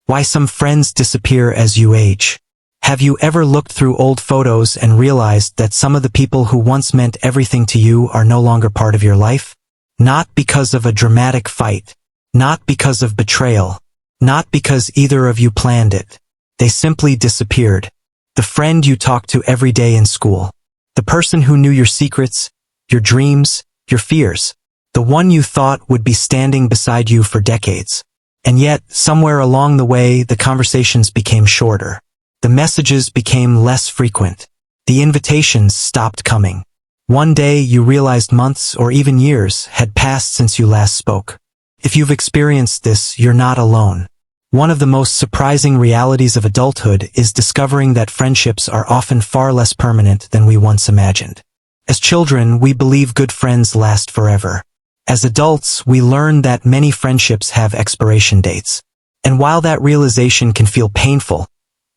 Why some friends disappear as you age. Have you ever looked through old photos and realized that some of the people who once meant everything to you are no longer part of your life? Not because of a dramatic fight. Not because of betrayal. Not because either of you planned it. They simply disappeared. The friend you talked to every day in school. The person who knew your secrets, your dreams, your fears. The one you thought would be standing beside you for decades. And yet, somewhere along the way, the conversations became shorter. The messages became less frequent. The invitations stopped coming. One day, you realized months or even years had passed since you last spoke. If you've experienced this, you're not alone. One of the most surprising realities of adulthood is discovering that friendships are often far less permanent than we once imagined. As children, we believe good friends last forever. As adults, we learn that many friendships have expiration dates. And while that realization can feel painful,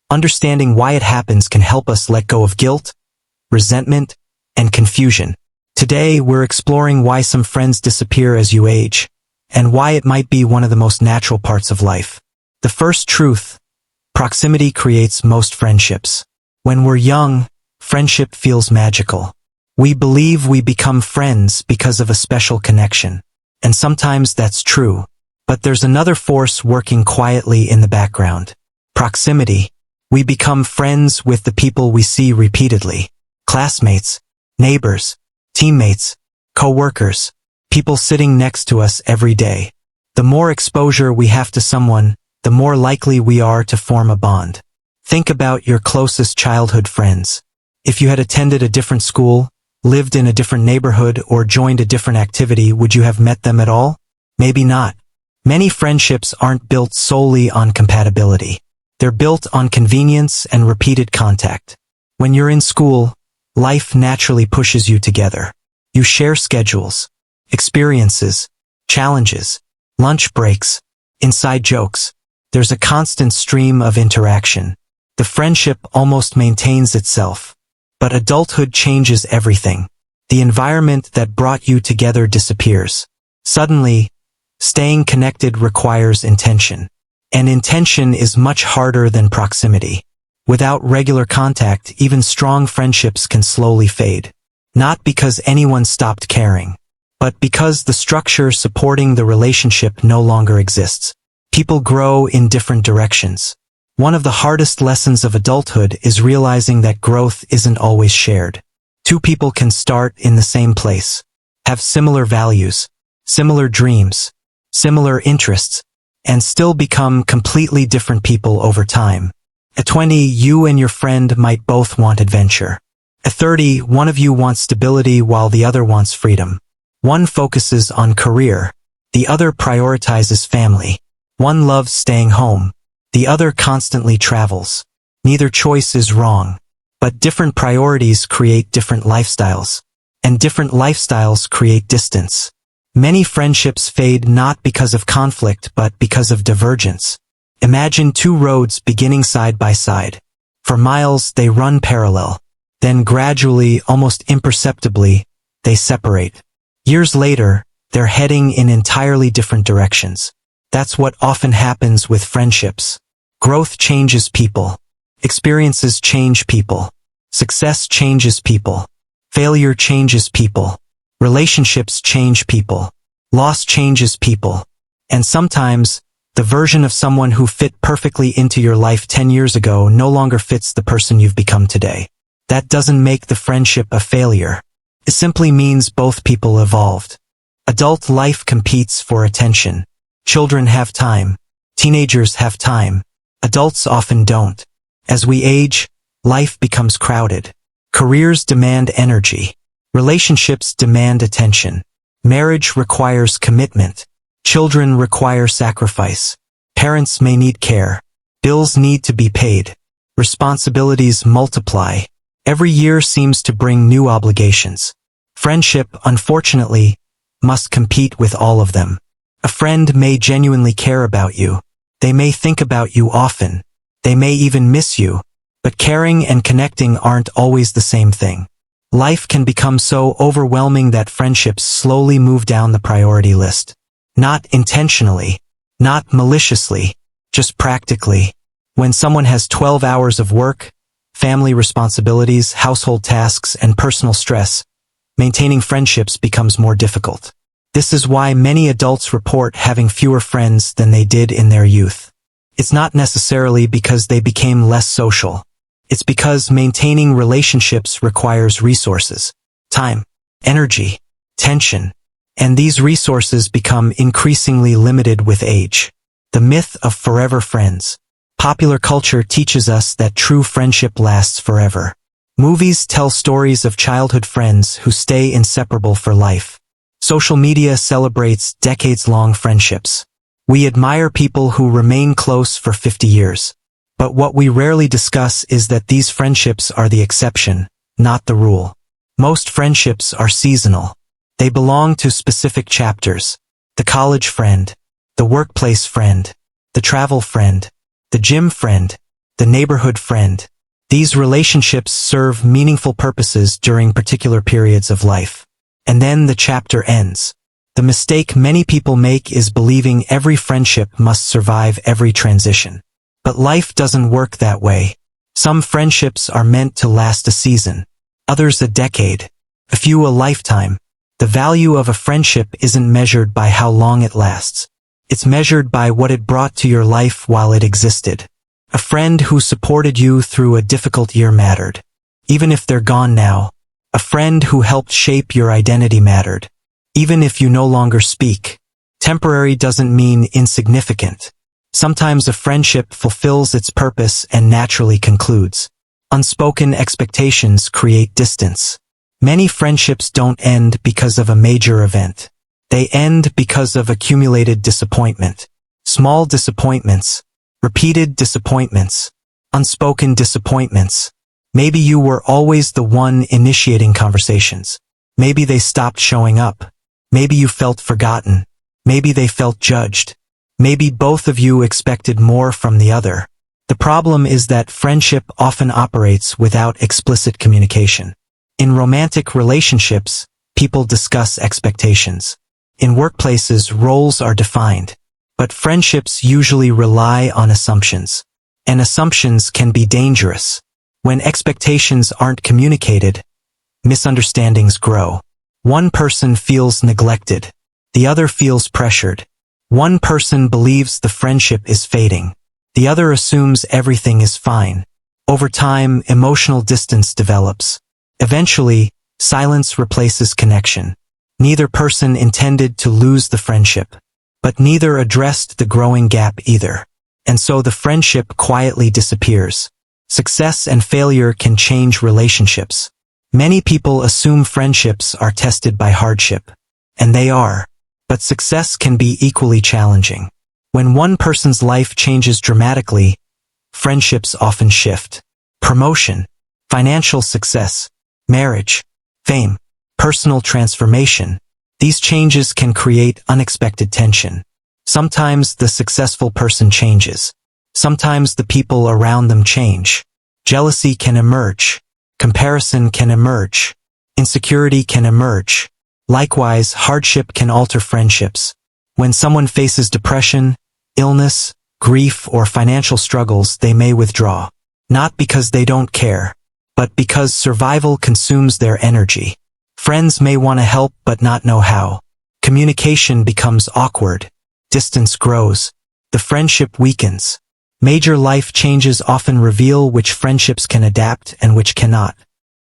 understanding why it happens can help us let go of guilt, resentment, and confusion. Today, we're exploring why some friends disappear as you age, and why it might be one of the most natural parts of life. The first truth: proximity creates most friendships. When we're young, friendship feels magical. We believe we become friends because of a special connection. And sometimes that's true. But there's another force working quietly in the background. Proximity. We become friends with the people we see repeatedly. Classmates, neighbors, teammates, co-workers, people sitting next to us every day. The more exposure we have to someone, the more likely we are to form a bond. Think about your closest childhood friends. If you had attended a different school, lived in a different neighborhood, or joined a different activity, would you have met them at all? Maybe not. Many friendships aren't built solely on compatibility. They're built on convenience and repeated contact. When you're in school, life naturally pushes you together. You share schedules, experiences, challenges, lunch breaks, inside jokes. There's a constant stream of interaction. The friendship almost maintains itself. But adulthood changes everything. The environment that brought you together disappears. Suddenly, staying connected requires intention. And intention is much harder than proximity. Without regular contact, even strong friendships can slowly fade. Not because anyone stopped caring, but because the structure supporting the relationship no longer exists. People grow in different directions. One of the hardest lessons of adulthood is realizing that growth isn't always shared. Two people can start in the same place, have similar values, similar dreams, similar interests, and still become completely different people over time. At 20, you and your friend might both want adventure. At 30, one of you wants stability while the other wants freedom. One focuses on career, the other prioritizes family. One loves staying home, the other constantly travels. Neither choice is wrong, but different priorities create different lifestyles, and different lifestyles create distance. Many friendships fade not because of conflict but because of divergence. Imagine two roads beginning side by side. For miles they run parallel. Then gradually, almost imperceptibly, they separate. Years later, they're heading in entirely different directions. That's what often happens with friendships. Growth changes people. Experiences change people. Success changes people. Failure changes people. Relationships change people. Loss changes people. And sometimes, the version of someone who fit perfectly into your life 10 years ago no longer fits the person you've become today. That doesn't make the friendship a failure. It simply means both people evolved. Adult life competes for attention. Children have time. Teenagers have time. Adults often don't. As we age, life becomes crowded. Careers demand energy. Relationships demand attention. Marriage requires commitment. Children require sacrifice. Parents may need care. Bills need to be paid. Responsibilities multiply. Every year seems to bring new obligations. Friendship, unfortunately, must compete with all of them. A friend may genuinely care about you. They may think about you often. They may even miss you. But caring and connecting aren't always the same thing. Life can become so overwhelming that friendships slowly move down the priority list. Not intentionally, not maliciously, just practically. When someone has 12 hours of work, family responsibilities, household tasks, and personal stress, maintaining friendships becomes more difficult. This is why many adults report having fewer friends than they did in their youth. It's not necessarily because they became less social. It's because maintaining relationships requires resources, time, energy, tension, and these resources become increasingly limited with age. The myth of forever friends. Popular culture teaches us that true friendship lasts forever. Movies tell stories of childhood friends who stay inseparable for life. Social media celebrates decades-long friendships. We admire people who remain close for 50 years. But what we rarely discuss is that these friendships are the exception, not the rule. Most friendships are seasonal. They belong to specific chapters. The college friend, the workplace friend, the travel friend, the gym friend, the neighborhood friend. These relationships serve meaningful purposes during particular periods of life. And then the chapter ends. The mistake many people make is believing every friendship must survive every transition. But life doesn't work that way. Some friendships are meant to last a season, others a decade, a few a lifetime. The value of a friendship isn't measured by how long it lasts. It's measured by what it brought to your life while it existed. A friend who supported you through a difficult year mattered. Even if they're gone now. A friend who helped shape your identity mattered. Even if you no longer speak. Temporary doesn't mean insignificant. Sometimes a friendship fulfills its purpose and naturally concludes. Unspoken expectations create distance. Many friendships don't end because of a major event. They end because of accumulated disappointment. Small disappointments. Repeated disappointments. Unspoken disappointments. Maybe you were always the one initiating conversations. Maybe they stopped showing up. Maybe you felt forgotten. Maybe they felt judged. Maybe both of you expected more from the other. The problem is that friendship often operates without explicit communication. In romantic relationships, people discuss expectations. In workplaces, roles are defined. But friendships usually rely on assumptions. And assumptions can be dangerous. When expectations aren't communicated, misunderstandings grow. One person feels neglected. The other feels pressured. One person believes the friendship is fading. The other assumes everything is fine. Over time, emotional distance develops. Eventually, silence replaces connection. Neither person intended to lose the friendship, but neither addressed the growing gap either. And so the friendship quietly disappears. Success and failure can change relationships. Many people assume friendships are tested by hardship. And they are. But success can be equally challenging. When one person's life changes dramatically, friendships often shift. Promotion, financial success, marriage, fame, personal transformation. These changes can create unexpected tension. Sometimes the successful person changes. Sometimes the people around them change. Jealousy can emerge. Comparison can emerge. Insecurity can emerge. Likewise, hardship can alter friendships. When someone faces depression, illness, grief, or financial struggles, they may withdraw. Not because they don't care, but because survival consumes their energy. Friends may want to help but not know how. Communication becomes awkward. Distance grows. The friendship weakens. Major life changes often reveal which friendships can adapt and which cannot.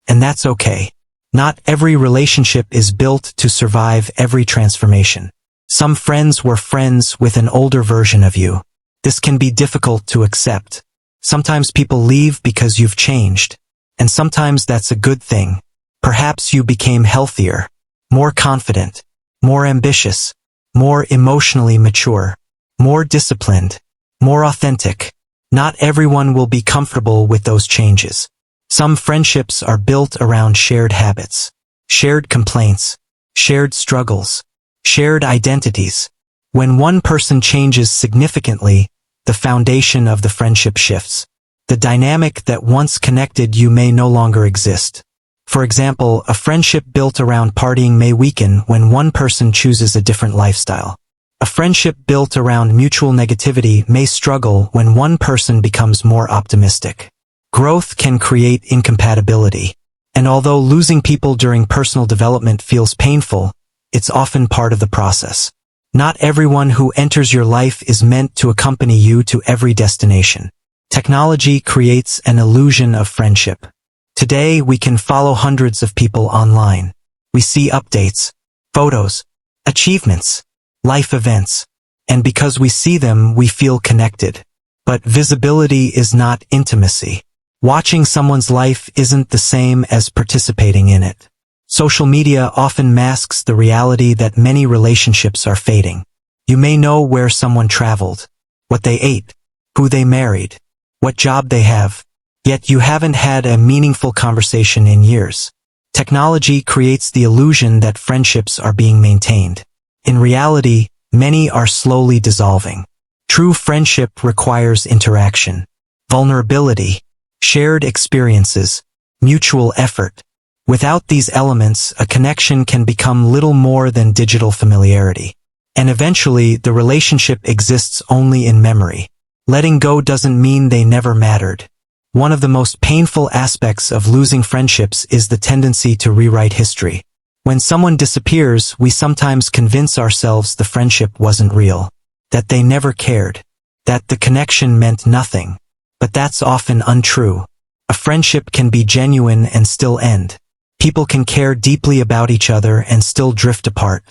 And that's okay. Not every relationship is built to survive every transformation. Some friends were friends with an older version of you. This can be difficult to accept. Sometimes people leave because you've changed. And sometimes that's a good thing. Perhaps you became healthier, more confident, more ambitious, more emotionally mature, more disciplined, more authentic. Not everyone will be comfortable with those changes. Some friendships are built around shared habits, shared complaints, shared struggles, shared identities. When one person changes significantly, the foundation of the friendship shifts. The dynamic that once connected you may no longer exist. For example, a friendship built around partying may weaken when one person chooses a different lifestyle. A friendship built around mutual negativity may struggle when one person becomes more optimistic. Growth can create incompatibility. And although losing people during personal development feels painful, it's often part of the process. Not everyone who enters your life is meant to accompany you to every destination. Technology creates an illusion of friendship. Today, we can follow hundreds of people online. We see updates, photos, achievements, life events, and because we see them, we feel connected. But visibility is not intimacy. Watching someone's life isn't the same as participating in it. Social media often masks the reality that many relationships are fading. You may know where someone traveled, what they ate, who they married, what job they have, yet you haven't had a meaningful conversation in years. Technology creates the illusion that friendships are being maintained. In reality, many are slowly dissolving. True friendship requires interaction, vulnerability, shared experiences, mutual effort. Without these elements, a connection can become little more than digital familiarity. And eventually, the relationship exists only in memory. Letting go doesn't mean they never mattered. One of the most painful aspects of losing friendships is the tendency to rewrite history. When someone disappears, we sometimes convince ourselves the friendship wasn't real, that they never cared, that the connection meant nothing. But that's often untrue. A friendship can be genuine and still end. People can care deeply about each other and still drift apart.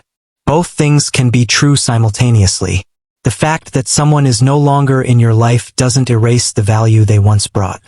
Both things can be true simultaneously. The fact that someone is no longer in your life doesn't erase the value they once brought.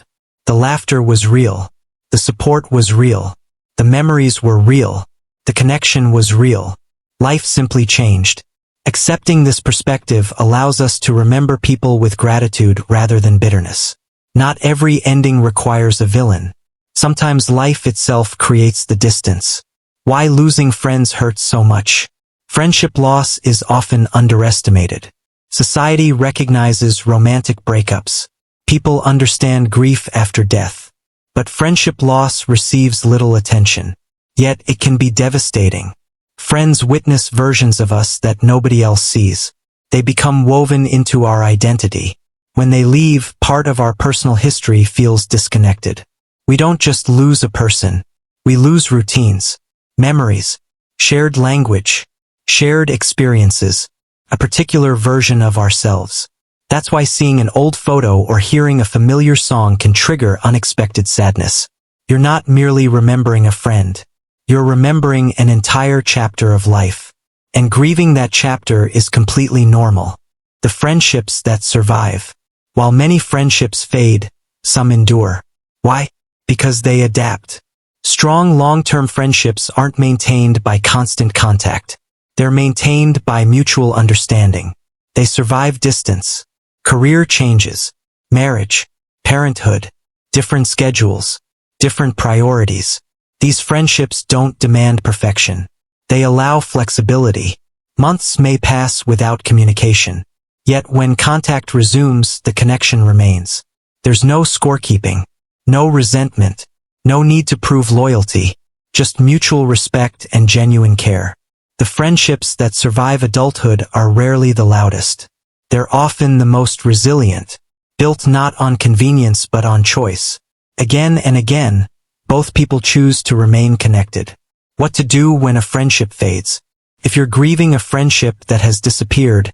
The laughter was real. The support was real. The memories were real. The connection was real. Life simply changed. Accepting this perspective allows us to remember people with gratitude rather than bitterness. Not every ending requires a villain. Sometimes life itself creates the distance. Why losing friends hurts so much? Friendship loss is often underestimated. Society recognizes romantic breakups. People understand grief after death. But friendship loss receives little attention. Yet it can be devastating. Friends witness versions of us that nobody else sees. They become woven into our identity. When they leave, part of our personal history feels disconnected. We don't just lose a person. We lose routines, memories, shared language, shared experiences, a particular version of ourselves. That's why seeing an old photo or hearing a familiar song can trigger unexpected sadness. You're not merely remembering a friend. You're remembering an entire chapter of life. And grieving that chapter is completely normal. The friendships that survive. While many friendships fade, some endure. Why? Because they adapt. Strong long-term friendships aren't maintained by constant contact. They're maintained by mutual understanding. They survive distance, career changes, marriage, parenthood, different schedules, different priorities. These friendships don't demand perfection. They allow flexibility. Months may pass without communication. Yet when contact resumes, the connection remains. There's no scorekeeping, no resentment, no need to prove loyalty, just mutual respect and genuine care. The friendships that survive adulthood are rarely the loudest. They're often the most resilient, built not on convenience but on choice. Again and again, both people choose to remain connected. What to do when a friendship fades? If you're grieving a friendship that has disappeared,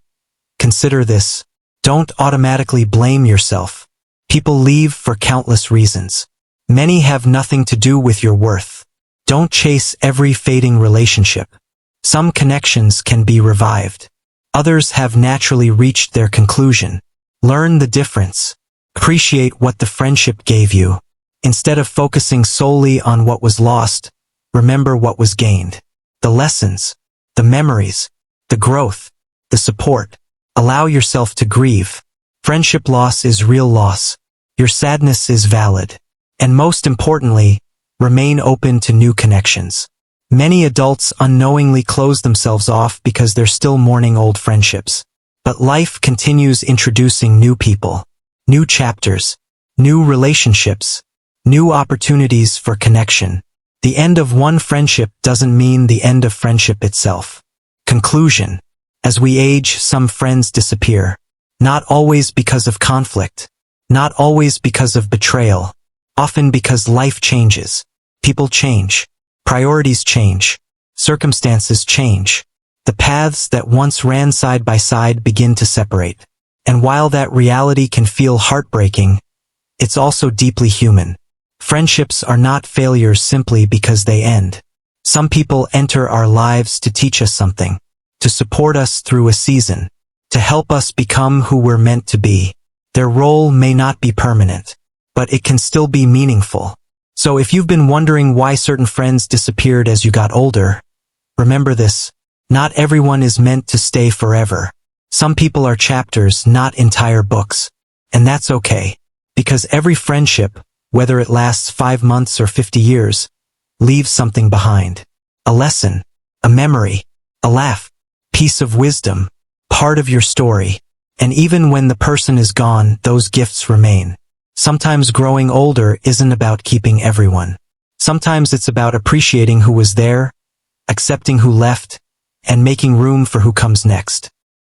consider this. Don't automatically blame yourself. People leave for countless reasons. Many have nothing to do with your worth. Don't chase every fading relationship. Some connections can be revived. Others have naturally reached their conclusion. Learn the difference. Appreciate what the friendship gave you. Instead of focusing solely on what was lost, remember what was gained. The lessons, the memories, the growth, the support. Allow yourself to grieve. Friendship loss is real loss. Your sadness is valid. And most importantly, remain open to new connections. Many adults unknowingly close themselves off because they're still mourning old friendships. But life continues introducing new people, new chapters, new relationships, new opportunities for connection. The end of one friendship doesn't mean the end of friendship itself. Conclusion. As we age, some friends disappear. Not always because of conflict. Not always because of betrayal. Often because life changes. People change. Priorities change. Circumstances change. The paths that once ran side by side begin to separate. And while that reality can feel heartbreaking, it's also deeply human. Friendships are not failures simply because they end. Some people enter our lives to teach us something, to support us through a season, to help us become who we're meant to be. Their role may not be permanent, but it can still be meaningful. So if you've been wondering why certain friends disappeared as you got older, remember this: not everyone is meant to stay forever. Some people are chapters, not entire books. And that's okay, because every friendship, whether it lasts 5 months or 50 years, leaves something behind. A lesson, a memory, a laugh, piece of wisdom, part of your story. And even when the person is gone, those gifts remain. Sometimes growing older isn't about keeping everyone. Sometimes it's about appreciating who was there, accepting who left, and making room for who comes next.